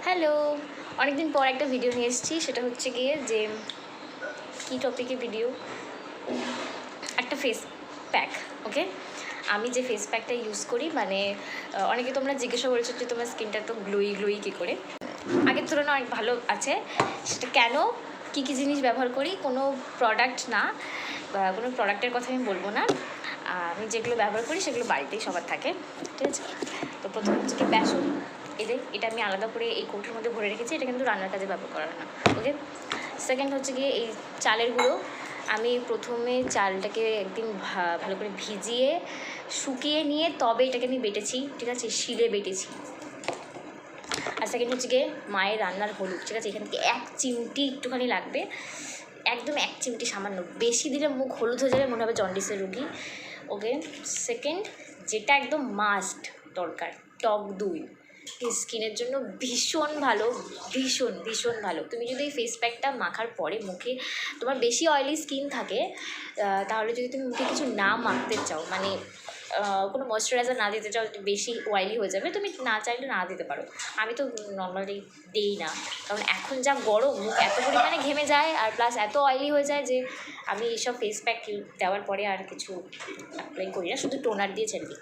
Hello, অনেকদিন পর একটা ভিডিও নিয়ে এসেছি। সেটা হচ্ছে গিয়ে যে কী টপিকে ভিডিও, একটা ফেস প্যাক। ওকে, আমি যে ফেস প্যাকটা ইউজ করি মানে অনেকে তোমরা জিজ্ঞাসা করেছো যে তোমার স্কিনটা তো গ্লোই কী করে। আগের তুলনায় অনেক ভালো আছে। সেটা কেন, কী কী জিনিস ব্যবহার করি, কোনো প্রোডাক্ট না বা কোনো প্রোডাক্টের কথা আমি বলবো না। আমি যেগুলো ব্যবহার করি সেগুলো বাড়িতেই সবার থাকে, ঠিক আছে। তো প্রথম হচ্ছে কি বেসন, এটা আমি আলাদা করে এই কৌটোর মধ্যে ভরে রেখেছি। এটা কিন্তু রান্নার কাজে ব্যবহার করা না। ওকে, সেকেন্ড হচ্ছে গিয়ে এই চালের গুঁড়ো। আমি প্রথমে চালটাকে একদিন ভালো করে ভিজিয়ে শুকিয়ে নিয়ে তবে এটাকে আমি বেটেছি, ঠিক আছে, শিলে বেটেছি। আর সেকেন্ড হচ্ছে গিয়ে মায়ের রান্নার হলুদ, ঠিক আছে। এখান থেকে 1 চিমটি একটুখানি লাগবে, একদম 1 চিমটি, সামান্য। বেশি দিলে মুখ হলুদ হয়ে যাবে, মনে হবে জন্ডিসের রুগী। ওকে, সেকেন্ড যেটা একদম মাস্ট দরকার, টক দই। স্কিনের জন্য ভীষণ ভালো, ভীষণ ভালো। তুমি যদি এই ফেস প্যাকটা মাখার পরে মুখে তোমার বেশি অয়েলি স্কিন থাকে, তাহলে যদি তুমি মুখে কিছু না মাখতে চাও, মানে কোনো ময়শ্চারাইজার না দিতে চাও, বেশি অয়েলি হয়ে যাবে, তুমি না চাইলে না দিতে পারো। আমি তো নর্মালি দিই না, কারণ এখন যা গরম, মুখ এত পরিমাণে ঘেমে যায় আর প্লাস এত অয়েলি হয়ে যায় যে আমি এইসব ফেস প্যাক দেওয়ার পরে আর কিছু অ্যাপ্লাই করি না, শুধু টোনার দিয়ে ছেড়ে দিই।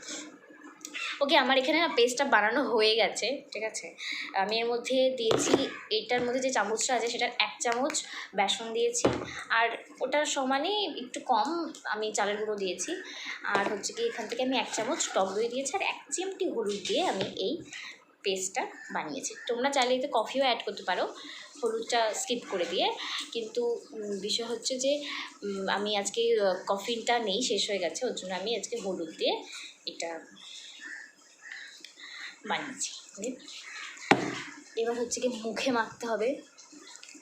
ওকে, আমার এখানে না পেস্টটা বানানো হয়ে গেছে, ঠিক আছে। আমি এর মধ্যে দিয়েছি, এটার মধ্যে যে চামচটা আছে সেটার 1 চামচ বেসন দিয়েছি, আর ওটার সমানে একটু কম আমি চালের গুঁড়ো দিয়েছি। আর হচ্ছে কি এখান থেকে আমি 1 চামচ টক দই দিয়েছি, আর 1 চিমটি হলুদ দিয়ে আমি এই পেস্টটা বানিয়েছি। তোমরা চাইলে এতে কফিও অ্যাড করতে পারো, হলুদটা স্কিপ করে দিয়ে। কিন্তু বিষয় হচ্ছে যে আমি আজকে কফিটা নেই, শেষ হয়ে গেছে, ওর জন্য আমি আজকে হলুদ দিয়ে এটা বানিয়েছি। এবার হচ্ছে কি মুখে মাখতে হবে,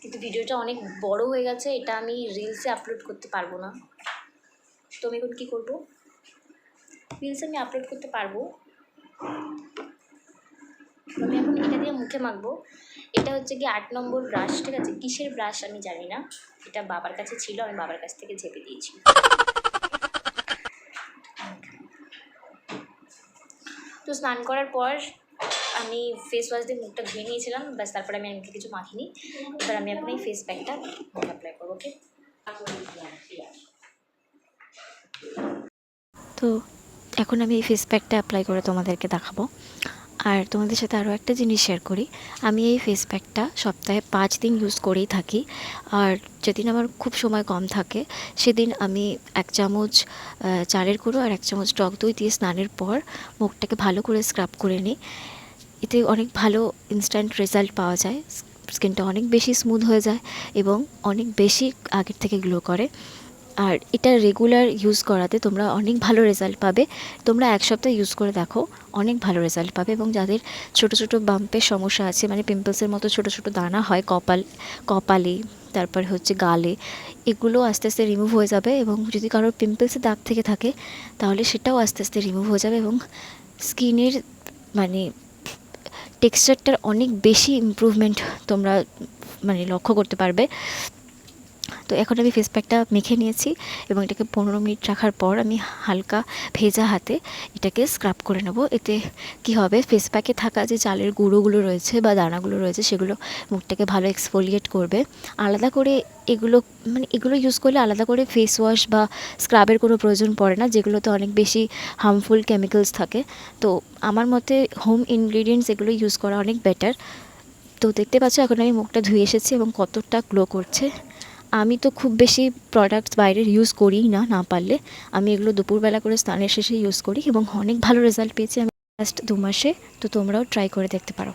কিন্তু ভিডিওটা অনেক বড় হয়ে গেছে, এটা আমি রিলসে আপলোড করতে পারবো না। তো আমি এখন কী করবো, রিলসে আমি আপলোড করতে পারবো, আমি এখন এটা দিয়ে মুখে মাখবো। এটা হচ্ছে কি 8 নম্বর ব্রাশ, ঠিক আছে। কিসের ব্রাশ আমি জানি না, এটা বাবার কাছে ছিল, আমি বাবার কাছ থেকে ঝেপে দিয়েছি। তো স্নান করার পর আমি ফেস ওয়াশ দিয়ে মুখটা ধুয়ে নিয়েছিলাম, ব্যাস। তারপরে আমি মুখে কিছু মাখিনি। এবার আমি এখন এই ফেস প্যাকটা মুখে অ্যাপ্লাই করবো। ওকে, তো এখন আমি এই ফেস প্যাকটা অ্যাপ্লাই করে তোমাদেরকে দেখাবো। আর তোমাদের সাথে আরও একটা জিনিস শেয়ার করি, আমি এই ফেস প্যাকটা সপ্তাহে 5 দিন ইউজ করেই থাকি। আর যেদিন আমার খুব সময় কম থাকে সেদিন আমি 1 চামচ চালের গুঁড়ো আর 1 চামচ টক দই দিয়ে স্নানের পর মুখটাকে ভালো করে স্ক্রাব করে নিই। এতে অনেক ভালো ইনস্ট্যান্ট রেজাল্ট পাওয়া যায়, স্কিনটা অনেক বেশি স্মুথ হয়ে যায় এবং অনেক বেশি আগের থেকে গ্লো করে। আর এটা রেগুলার ইউজ করাতে তোমরা অনেক ভালো রেজাল্ট পাবে। তোমরা 1 সপ্তাহ ইউজ করে দেখো, অনেক ভালো রেজাল্ট পাবে। এবং যাদের ছোট ছোট বাম্পের সমস্যা আছে, মানে পিম্পলসের মতো ছোট ছোট দানা হয় কপালে, তারপর হচ্ছে গালে, এগুলো আস্তে আস্তে রিমুভ হয়ে যাবে। এবং যদি কারোর পিম্পলসের দাগ থেকে থাকে তাহলে সেটাও আস্তে আস্তে রিমুভ হয়ে যাবে এবং স্কিনের মানে টেক্সচারটার অনেক বেশি ইমপ্রুভমেন্ট তোমরা মানে লক্ষ্য করতে পারবে। তো এখন আমি ফেস প্যাকটা মেখে নিয়েছি এবং এটাকে 15 মিনিট রাখার পর আমি হালকা ভেজা হাতে এটাকে স্ক্রাব করে নেব। এতে কি হবে, ফেস প্যাকে থাকা যে চালের গুঁড়োগুলো রয়েছে বা দানাগুলো রয়েছে সেগুলো মুখটাকে ভালো এক্সফোলিয়েট করবে। আলাদা করে এগুলো ইউজ করলে আলাদা করে ফেস ওয়াশ বা স্ক্রাবের কোনো প্রয়োজন পড়ে না, যেগুলোতে অনেক বেশি হার্মফুল কেমিক্যালস থাকে। তো আমার মতে হোম ইনগ্রিডিয়েন্টস এগুলো ইউজ করা অনেক বেটার। তো দেখতে পাচ্ছ এখন আমি মুখটা ধুয়ে এসেছি এবং কতটা গ্লো করছে। আমি তো খুব বেশি প্রোডাক্টস বাইরের ইউজ করিই না পারলে আমি এগুলো দুপুরবেলা করে স্নানের শেষে ইউজ করি এবং অনেক ভালো রেজাল্ট পেয়েছি আমি লাস্ট 2 মাসে। তো তোমরাও ট্রাই করে দেখতে পারো।